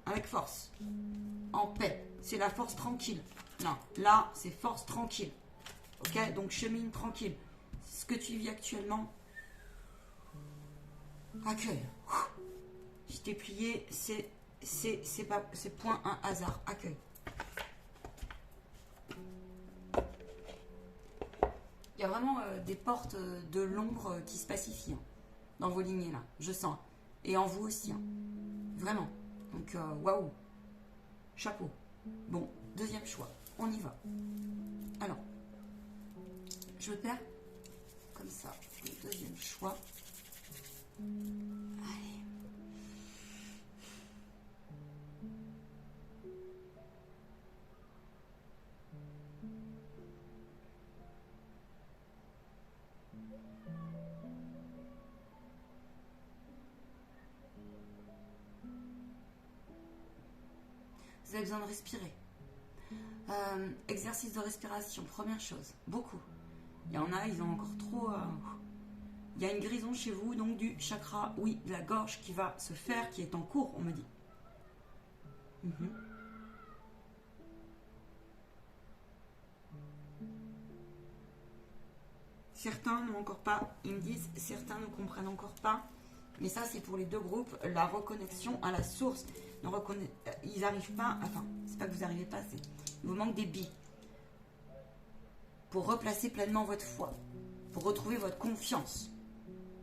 Avec force. En paix. C'est la force tranquille. Non, là, c'est force tranquille. Ok, donc chemine tranquille. Ce que tu vis actuellement. Accueille. Je t'ai plié, c'est point un hasard. Accueille. Il y a vraiment des portes de l'ombre qui se pacifient hein, dans vos lignées là, je sens. Et en vous aussi. Hein. Vraiment. Donc waouh. Chapeau. Bon, deuxième choix. On y va. Alors, je vais faire comme ça. Le deuxième choix. Allez. Vous avez besoin de respirer. Exercice de respiration, première chose. Beaucoup. Il y en a, ils ont encore trop... Il y a une guérison chez vous, donc du chakra, oui, de la gorge qui va se faire, qui est en cours, on me dit. Certains n'ont encore pas, ils me disent, certains ne comprennent encore pas. Mais ça, c'est pour les deux groupes, la reconnexion à la source. Ils n'arrivent pas, enfin, c'est pas que vous n'arrivez pas, c'est il vous manque des billes. Pour replacer pleinement votre foi, pour retrouver votre confiance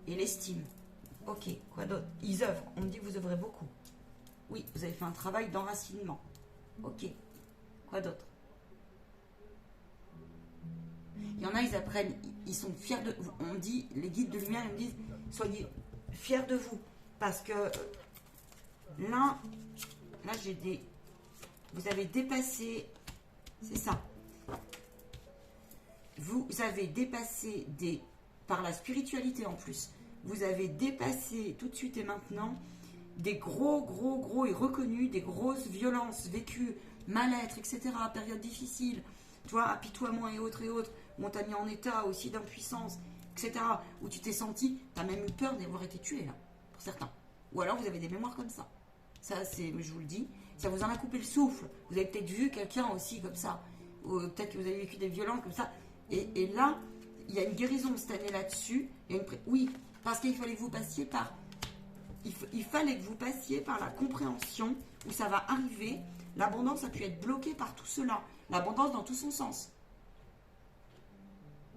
et l'estime. Ok, quoi d'autre? Ils œuvrent, on me dit que vous œuvrez beaucoup. Oui, vous avez fait un travail d'enracinement. Ok, quoi d'autre? Il y en a, ils apprennent, ils sont fiers de vous. On me dit, les guides de lumière, ils me disent, soyez fiers de vous. Parce que là j'ai des... Vous avez dépassé... C'est ça. Vous avez dépassé par la spiritualité en plus. Vous avez dépassé tout de suite et maintenant des gros et reconnus, des grosses violences vécues, mal-être, etc. Périodes difficiles, toi, apitoiement et autres, où on t'a mis en état aussi d'impuissance, etc. Où tu t'es senti, t'as même eu peur d'avoir été tué là, pour certains. Ou alors vous avez des mémoires comme ça. Ça, c'est, je vous le dis, ça vous en a coupé le souffle. Vous avez peut-être vu quelqu'un aussi comme ça. Ou peut-être que vous avez vécu des violences comme ça. Et là, il y a une guérison cette année là-dessus. Oui, parce qu'il fallait que vous passiez par... Il fallait que vous passiez par la compréhension où ça va arriver. L'abondance a pu être bloquée par tout cela. L'abondance dans tout son sens.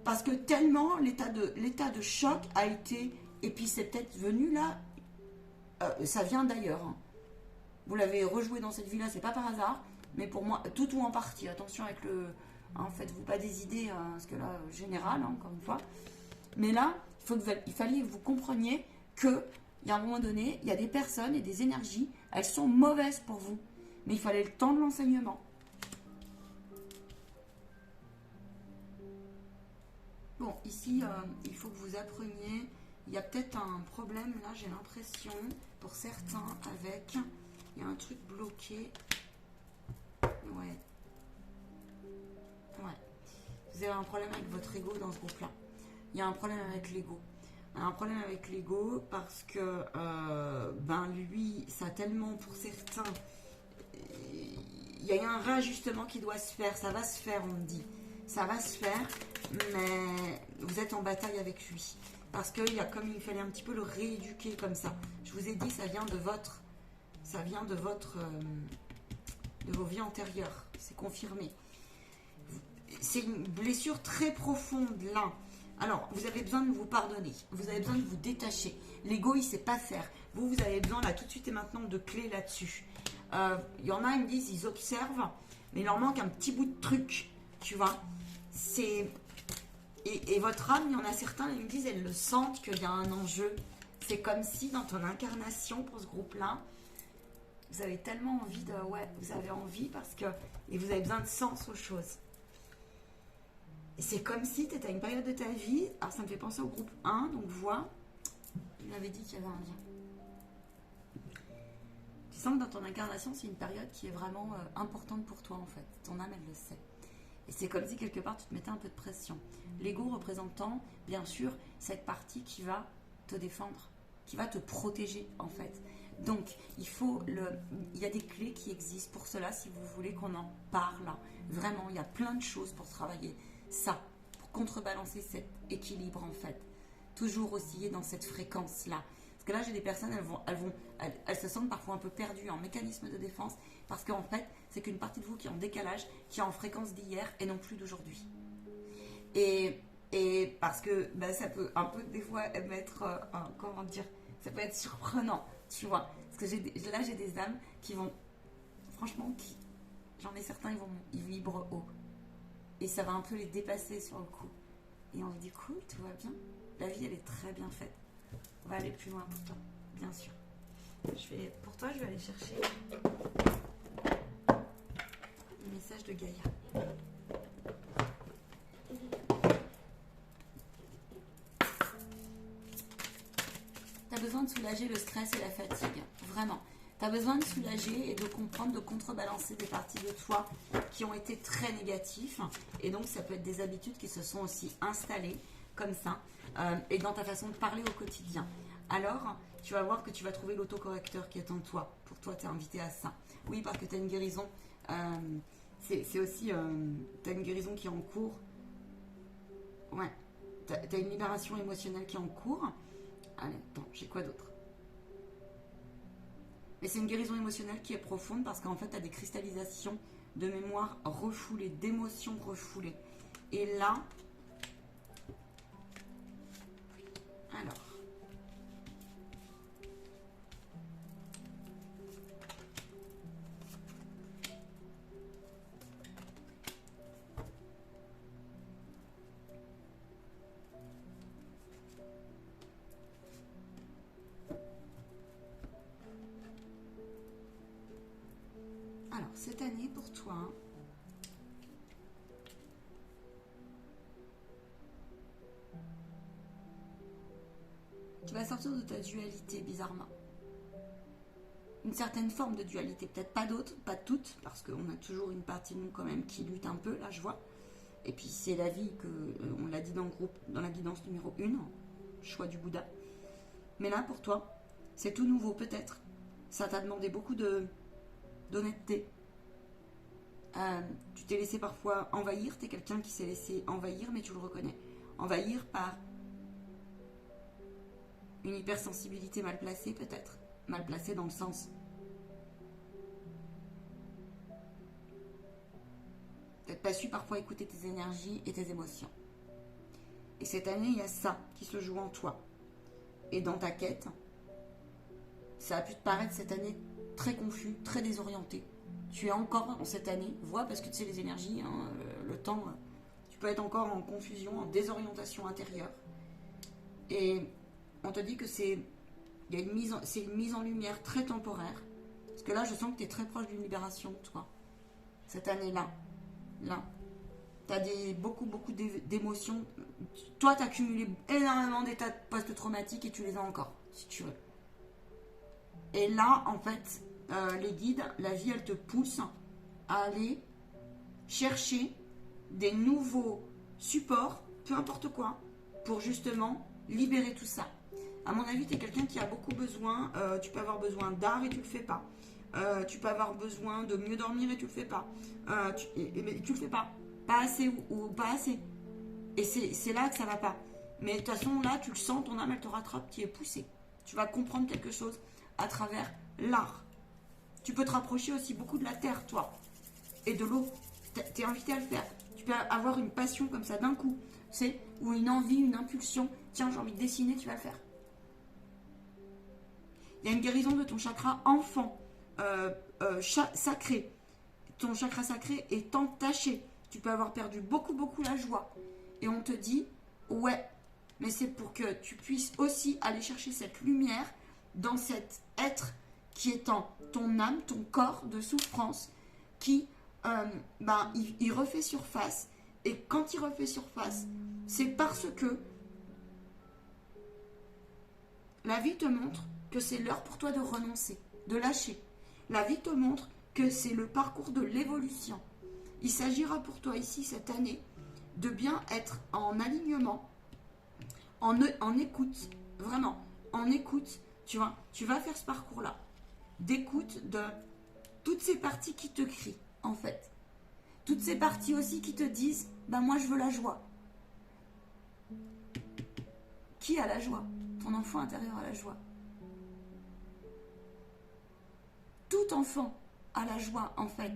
Parce que tellement l'état de choc a été... Et puis c'est peut-être venu là... ça vient d'ailleurs. Hein. Vous l'avez rejoué dans cette vie-là, c'est pas par hasard. Mais pour moi, tout ou en partie. Attention avec le... Hein, faites-vous pas des idées, parce que là, général, hein, encore une fois. Mais là, il fallait que vous compreniez qu'il y a un moment donné, il y a des personnes et des énergies elles sont mauvaises pour vous. Mais il fallait le temps de l'enseignement. Bon, ici, il faut que vous appreniez. Il y a peut-être un problème, là, j'ai l'impression, pour certains, avec... Il y a un truc bloqué. Ouais. Ouais. Vous avez un problème avec votre ego dans ce groupe-là. Il y a un problème avec l'ego. Il y a un problème avec l'ego parce que, ben lui, ça a tellement, pour certains... Il y a un réajustement qui doit se faire. Ça va se faire, on me dit. Ça va se faire, mais vous êtes en bataille avec lui. Parce qu'il y a comme il fallait un petit peu le rééduquer comme ça. Je vous ai dit, ça vient de votre... Ça vient de votre... de vos vies antérieures. C'est confirmé. C'est une blessure très profonde, là. Alors, vous avez besoin de vous pardonner. Vous avez besoin de vous détacher. L'ego, il ne sait pas faire. Vous, vous avez besoin, là, tout de suite et maintenant, de clés là-dessus. Il y en a, ils me disent, ils observent, mais il leur manque un petit bout de truc. Tu vois, c'est... Et votre âme, il y en a certains, ils me disent, elles le sentent qu'il y a un enjeu. C'est comme si dans ton incarnation pour ce groupe-là, vous avez tellement envie de... Ouais, vous avez envie parce que... Et vous avez besoin de sens aux choses. Et c'est comme si tu étais à une période de ta vie... Alors ça me fait penser au groupe 1, donc vois, il m'avait dit qu'il y avait un lien. Tu sens que dans ton incarnation, c'est une période qui est vraiment importante pour toi en fait. Ton âme, elle le sait. Et c'est comme si quelque part tu te mettais un peu de pression. L'ego représentant, bien sûr, cette partie qui va te défendre, qui va te protéger en fait. Donc, il y a des clés qui existent pour cela si vous voulez qu'on en parle. Vraiment, il y a plein de choses pour travailler ça, pour contrebalancer cet équilibre en fait. Toujours osciller dans cette fréquence-là. Parce que là, j'ai des personnes, elles se sentent parfois un peu perdues en mécanisme de défense parce qu'en fait, c'est qu'une partie de vous qui est en décalage, qui est en fréquence d'hier et non plus d'aujourd'hui. Et parce que ben, ça peut un peu des fois mettre, comment dire, ça peut être surprenant, tu vois. Parce que là, j'ai des âmes qui vont, franchement, j'en ai certains, ils vibrent haut. Et ça va un peu les dépasser sur le coup. Et on se dit, cool, tout va bien. La vie, elle est très bien faite. On va aller plus loin pour toi, bien sûr. Pour toi, je vais aller chercher le message de Gaïa. Tu as besoin de soulager le stress et la fatigue, vraiment. Tu as besoin de soulager et de comprendre, de contrebalancer des parties de toi qui ont été très négatives. Et donc, ça peut être des habitudes qui se sont aussi installées comme ça. Et dans ta façon de parler au quotidien. Alors, tu vas voir que tu vas trouver l'autocorrecteur qui est en toi. Pour toi, tu es invité à ça. Oui, parce que tu as une guérison. C'est aussi... tu as une guérison qui est en cours. Ouais. Tu as une libération émotionnelle qui est en cours. Allez, attends, j'ai quoi d'autre? Mais c'est une guérison émotionnelle qui est profonde parce qu'en fait, tu as des cristallisations de mémoire refoulées, d'émotions refoulées. Et là... Alors... cette année pour toi, tu vas sortir de ta dualité bizarrement. Une certaine forme de dualité, peut-être pas d'autres, pas toutes, parce qu'on a toujours une partie de nous quand même qui lutte un peu, là je vois. Et puis c'est la vie que, on l'a dit dans le groupe, dans la guidance numéro 1, choix du Bouddha. Mais là pour toi, c'est tout nouveau peut-être. Ça t'a demandé beaucoup d'honnêteté. Tu t'es laissé parfois envahir, tu es quelqu'un qui s'est laissé envahir, mais tu le reconnais. Envahir par une hypersensibilité mal placée peut-être. Mal placée dans le sens. Peut-être pas su parfois écouter tes énergies et tes émotions. Et cette année, il y a ça qui se joue en toi. Et dans ta quête, ça a pu te paraître cette année très confus, très désorienté. Tu es encore en cette année, vois, parce que tu sais les énergies, hein, le temps, tu peux être encore en confusion, en désorientation intérieure. Et on te dit que c'est une mise en lumière très temporaire Parce que là, je sens que tu es très proche d'une libération, toi. Cette année-là. Là. Tu as beaucoup d'émotions. Toi, tu as accumulé énormément d'états post-traumatiques et tu les as encore, si tu veux. Et là, en fait, les guides, la vie, elle te pousse à aller chercher des nouveaux supports, peu importe quoi, pour justement libérer tout ça. À mon avis, tu es quelqu'un qui a beaucoup besoin, tu peux avoir besoin d'art et tu le fais pas. Tu peux avoir besoin de mieux dormir et tu le fais pas. Mais tu le fais pas. Pas assez ou pas assez. Et c'est là que ça va pas. Mais de toute façon, là, tu le sens, ton âme, elle te rattrape, tu es poussé. Tu vas comprendre quelque chose à travers l'art. Tu peux te rapprocher aussi beaucoup de la terre, toi. Et de l'eau. Tu es invité à le faire. Tu peux avoir une passion comme ça d'un coup. C'est ou une envie, une impulsion. Tiens, j'ai envie de dessiner, tu vas le faire. Il y a une guérison de ton chakra enfant, sacré. Ton chakra sacré est entaché. Tu peux avoir perdu beaucoup la joie. Et on te dit, ouais, mais c'est pour que tu puisses aussi aller chercher cette lumière dans cet être qui est en ton âme, ton corps de souffrance, qui, il refait surface. Et quand il refait surface, c'est parce que la vie te montre que c'est l'heure pour toi de renoncer, de lâcher. La vie te montre que c'est le parcours de l'évolution. Il s'agira pour toi ici, cette année, de bien être en alignement, en écoute, vraiment, en écoute, tu vois, tu vas faire ce parcours-là, d'écoute de toutes ces parties qui te crient, en fait. Toutes ces parties aussi qui te disent, moi je veux la joie. Qui a la joie? Ton enfant intérieur a la joie. Tout enfant a la joie, en fait.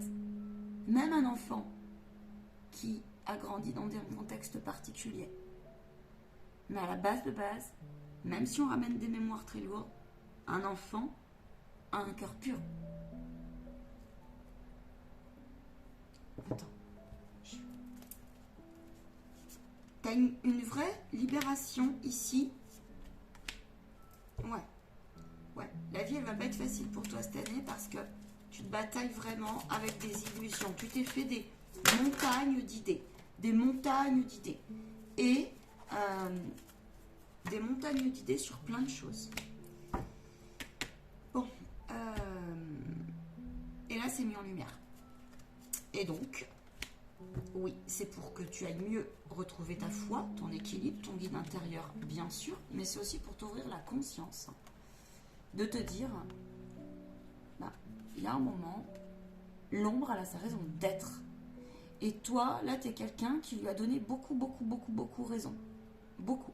Même un enfant qui a grandi dans des contextes particuliers. Mais à la base de base, même si on ramène des mémoires très lourdes, un enfant a un cœur pur. Attends. T'as une vraie libération ici. Ouais. La vie, elle va pas être facile pour toi cette année parce que tu te batailles vraiment avec des illusions. Tu t'es fait des montagnes d'idées. Des montagnes d'idées. Et des montagnes d'idées sur plein de choses. Bon. Et là, c'est mis en lumière. Et donc, oui, c'est pour que tu ailles mieux retrouver ta foi, ton équilibre, ton guide intérieur, bien sûr, mais c'est aussi pour t'ouvrir la conscience. De te dire, il y a un moment, l'ombre, elle a sa raison d'être. Et toi, là, tu es quelqu'un qui lui a donné beaucoup raison. Beaucoup.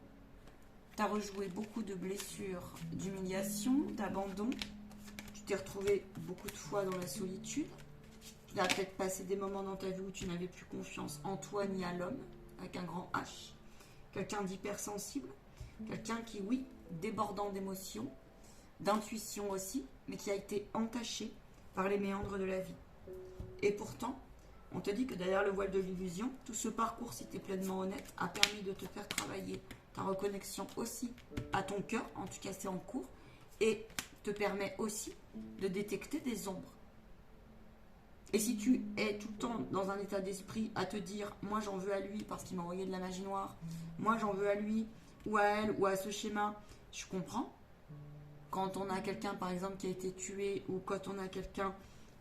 Tu as rejoué beaucoup de blessures, d'humiliation, d'abandon. Tu t'es retrouvé beaucoup de fois dans la solitude. Tu as peut-être passé des moments dans ta vie où tu n'avais plus confiance en toi ni à l'homme, avec un grand H. Quelqu'un d'hypersensible. Quelqu'un qui, oui, débordant d'émotions, d'intuition aussi, mais qui a été entaché par les méandres de la vie. Et pourtant, on te dit que derrière le voile de l'illusion, tout ce parcours, si tu es pleinement honnête, a permis de te faire travailler ta reconnexion aussi à ton cœur, en tout cas c'est en cours, et te permet aussi de détecter des ombres. Et si tu es tout le temps dans un état d'esprit à te dire, moi j'en veux à lui parce qu'il m'a envoyé de la magie noire, moi j'en veux à lui, ou à elle, ou à ce schéma, je comprends. Quand on a quelqu'un par exemple qui a été tué, ou quand on a quelqu'un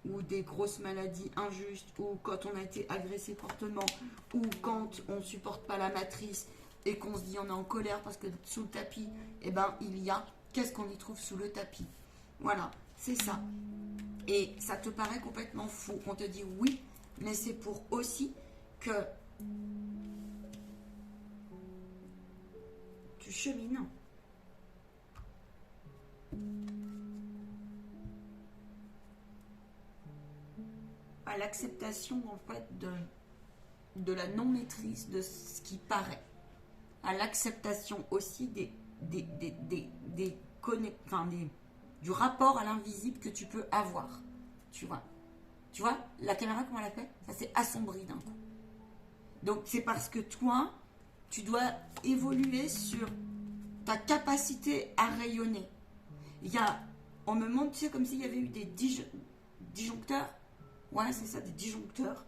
ou des grosses maladies injustes, ou quand on a été agressé fortement, ou quand on ne supporte pas la matrice et qu'on se dit on est en colère parce que sous le tapis, il y a, qu'est-ce qu'on y trouve sous le tapis? Voilà, c'est ça. Et ça te paraît complètement fou. On te dit oui, mais c'est pour aussi que tu chemines à l'acceptation en fait de la non-maîtrise de ce qui paraît, à l'acceptation aussi du rapport à l'invisible que tu peux avoir, tu vois, la caméra comment elle a fait, ça s'est assombri d'un coup, donc c'est parce que toi tu dois évoluer sur ta capacité à rayonner. Il y a On me montre, tu sais, comme s'il y avait eu des disjoncteurs. Ouais, c'est ça, des disjoncteurs.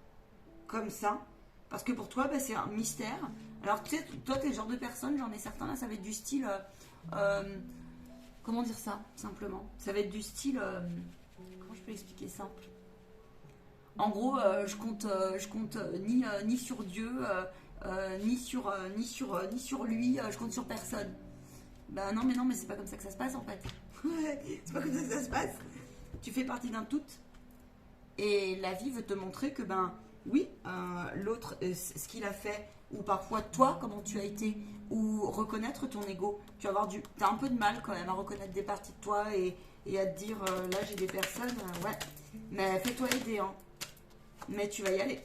Comme ça. Parce que pour toi, bah, c'est un mystère. Alors, tu sais, toi, t'es le genre de personne, j'en ai certains là, ça va être du style. Comment dire ça, simplement? Ça va être du style. Comment je peux expliquer simple? En gros, je compte ni sur Dieu, ni sur lui, je compte sur personne. Bah non, mais c'est pas comme ça que ça se passe en fait. C'est pas comme ça que ça se passe. Tu fais partie d'un tout. Et la vie veut te montrer que, ben, oui, l'autre, ce qu'il a fait, ou parfois toi, comment tu as été, ou reconnaître ton ego. Tu vas avoir t'as un peu de mal quand même à reconnaître des parties de toi et à te dire, là j'ai des personnes, ouais, mais fais-toi aider, hein. Mais tu vas y aller.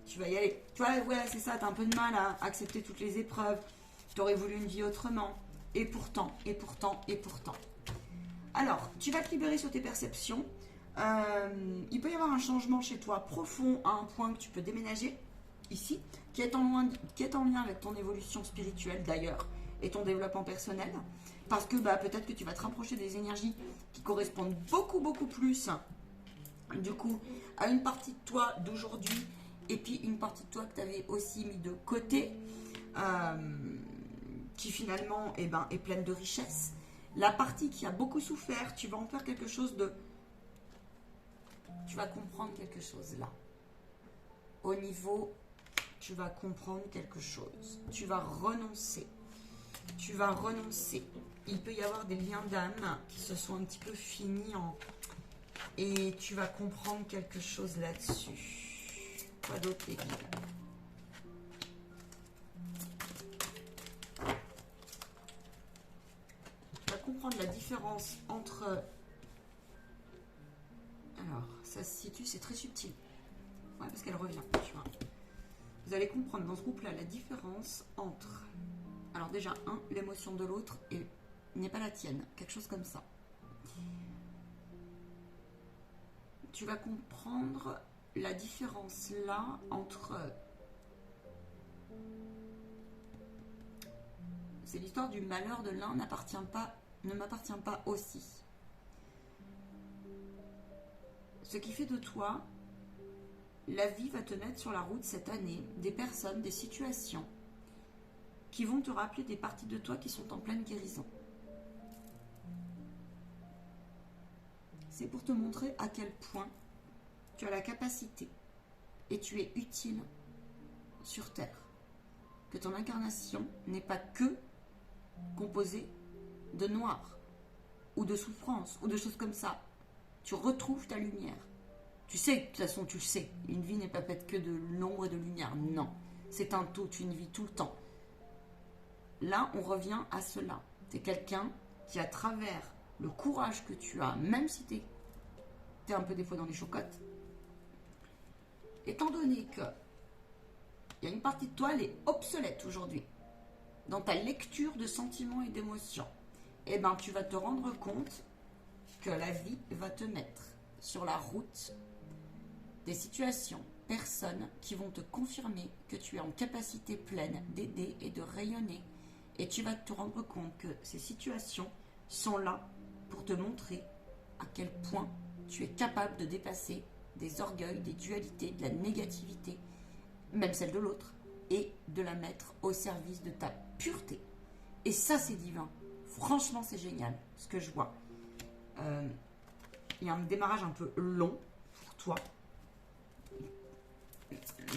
Tu vas y aller. Tu vois, ouais, c'est ça, t'as un peu de mal à accepter toutes les épreuves. T'aurais voulu une vie autrement. Et pourtant, et pourtant, et pourtant. Alors, tu vas te libérer sur tes perceptions. Il peut y avoir un changement chez toi profond à un point que tu peux déménager ici, qui est en lien avec ton évolution spirituelle d'ailleurs et ton développement personnel. Parce que bah, peut-être que tu vas te rapprocher des énergies qui correspondent beaucoup, beaucoup plus du coup à une partie de toi d'aujourd'hui et puis une partie de toi que tu avais aussi mis de côté qui finalement est pleine de richesse. La partie qui a beaucoup souffert, tu vas en faire quelque chose de... Tu vas comprendre quelque chose là. Au niveau, tu vas comprendre quelque chose. Tu vas renoncer. Tu vas renoncer. Il peut y avoir des liens d'âme qui se sont un petit peu finis en... Et tu vas comprendre quelque chose là-dessus. Quoi d'autre, les guides? Tu vas comprendre la différence entre... Alors, ça se situe, c'est très subtil. Ouais, parce qu'elle revient, tu vois. Vous allez comprendre dans ce groupe-là la différence entre... Alors déjà, l'émotion de l'autre n'est pas la tienne. Quelque chose comme ça. Tu vas comprendre la différence là entre... C'est l'histoire du malheur de l'un ne m'appartient pas aussi. Ce qui fait de toi, la vie va te mettre sur la route cette année, des personnes, des situations qui vont te rappeler des parties de toi qui sont en pleine guérison. C'est pour te montrer à quel point tu as la capacité et tu es utile sur Terre. Que ton incarnation n'est pas que composée de noir ou de souffrance ou de choses comme ça. Tu retrouves ta lumière. Tu sais, de toute façon, tu le sais. Une vie n'est pas faite que de l'ombre et de lumière. Non. C'est un tout, une vie tout le temps. Là, on revient à cela. Tu es quelqu'un qui, à travers le courage que tu as, même si tu es un peu des fois dans les chocottes, étant donné que il y a une partie de toi, elle est obsolète aujourd'hui, dans ta lecture de sentiments et d'émotions, eh ben, tu vas te rendre compte que la vie va te mettre sur la route des situations, personnes qui vont te confirmer que tu es en capacité pleine d'aider et de rayonner. Et tu vas te rendre compte que ces situations sont là pour te montrer à quel point tu es capable de dépasser des orgueils, des dualités, de la négativité, même celle de l'autre, et de la mettre au service de ta pureté. Et ça, c'est divin. Franchement, c'est génial, ce que je vois. Il y a un démarrage un peu long pour toi,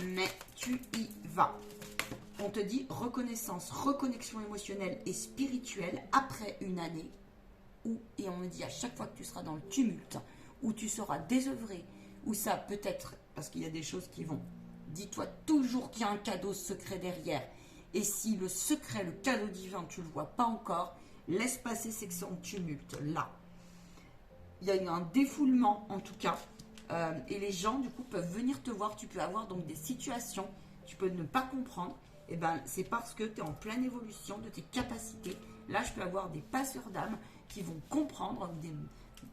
mais tu y vas. On te dit reconnaissance, reconnexion émotionnelle et spirituelle après une année où, et on me dit à chaque fois que tu seras dans le tumulte, où tu seras désœuvré, où ça peut être, parce qu'il y a des choses qui vont, dis-toi toujours qu'il y a un cadeau secret derrière. Et si le secret, le cadeau divin, tu ne le vois pas encore, laisse passer ces sons de tumulte là. Il y a eu un défoulement en tout cas, et les gens du coup peuvent venir te voir. Tu peux avoir donc des situations, tu peux ne pas comprendre, et ben c'est parce que tu es en pleine évolution de tes capacités. Là je peux avoir des passeurs d'âme qui vont comprendre,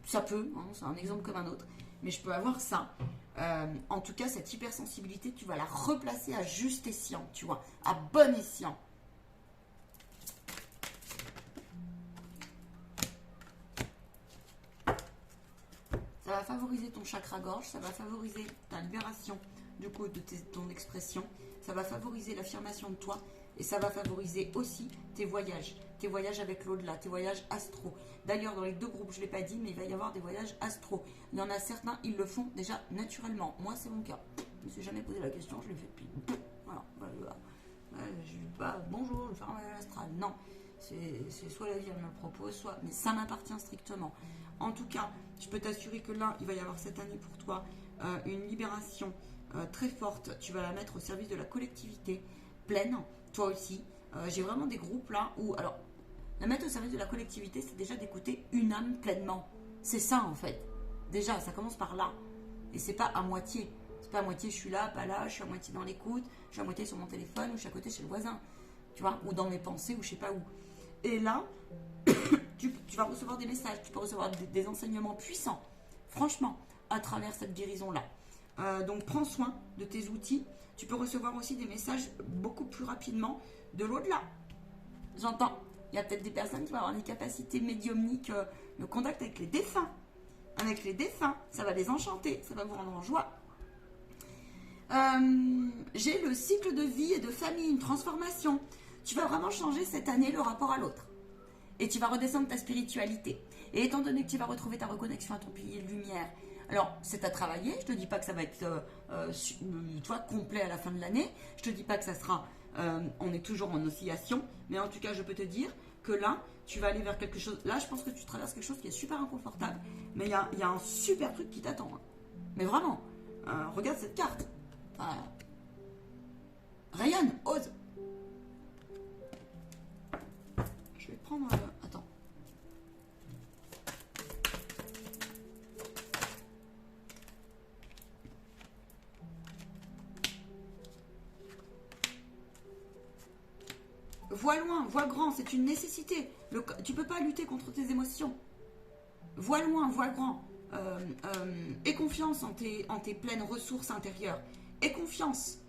ça peut, hein, c'est un exemple comme un autre, mais je peux avoir ça. En tout cas cette hypersensibilité, tu vas la replacer à juste escient, tu vois, à bon escient. va favoriser ton chakra-gorge, ça va favoriser ta libération du coup de ton expression, ça va favoriser l'affirmation de toi et ça va favoriser aussi tes voyages avec l'au-delà, tes voyages astro. D'ailleurs, dans les deux groupes, je ne l'ai pas dit, mais il va y avoir des voyages astro. Il y en a certains, ils le font déjà naturellement. Moi, c'est mon cas. Je ne me suis jamais posé la question, je l'ai fait depuis. Voilà. Je ne dis pas bonjour, je vais faire un voyage astral. Non, c'est soit la vie elle me le propose, soit. Mais ça m'appartient strictement. En tout cas, je peux t'assurer que là, il va y avoir cette année pour toi une libération très forte. Tu vas la mettre au service de la collectivité pleine, toi aussi. J'ai vraiment des groupes là où, alors, la mettre au service de la collectivité, c'est déjà d'écouter une âme pleinement. C'est ça en fait. Déjà, ça commence par là. Et c'est pas à moitié. C'est pas à moitié, je suis là, pas là, je suis à moitié dans l'écoute, je suis à moitié sur mon téléphone, ou je suis à côté chez le voisin. Tu vois, ou dans mes pensées, ou je sais pas où. Et là, tu vas recevoir des messages, tu peux recevoir des enseignements puissants, franchement, à travers cette guérison-là. Donc prends soin de tes outils. Tu peux recevoir aussi des messages beaucoup plus rapidement de l'au-delà. J'entends, il y a peut-être des personnes qui vont avoir des capacités médiumniques, le contact avec les défunts. Avec les défunts, ça va les enchanter, ça va vous rendre en joie. J'ai le cycle de vie et de famille, une transformation. Tu vas vraiment changer cette année le rapport à l'autre. Et tu vas redescendre ta spiritualité. Et étant donné que tu vas retrouver ta reconnexion à ton pilier de lumière, alors c'est à travailler. Je ne te dis pas que ça va être complet à la fin de l'année. Je ne te dis pas que ça sera... on est toujours en oscillation. Mais en tout cas, je peux te dire que là, tu vas aller vers quelque chose... Là, je pense que tu traverses quelque chose qui est super inconfortable. Mais il y a un super truc qui t'attend. Hein. Mais vraiment, regarde cette carte. Rayonne, ose. Je vais prendre... attends. Vois loin, vois grand, c'est une nécessité. Tu ne peux pas lutter contre tes émotions. Vois loin, vois grand. Aie confiance en tes pleines ressources intérieures. Aie confiance.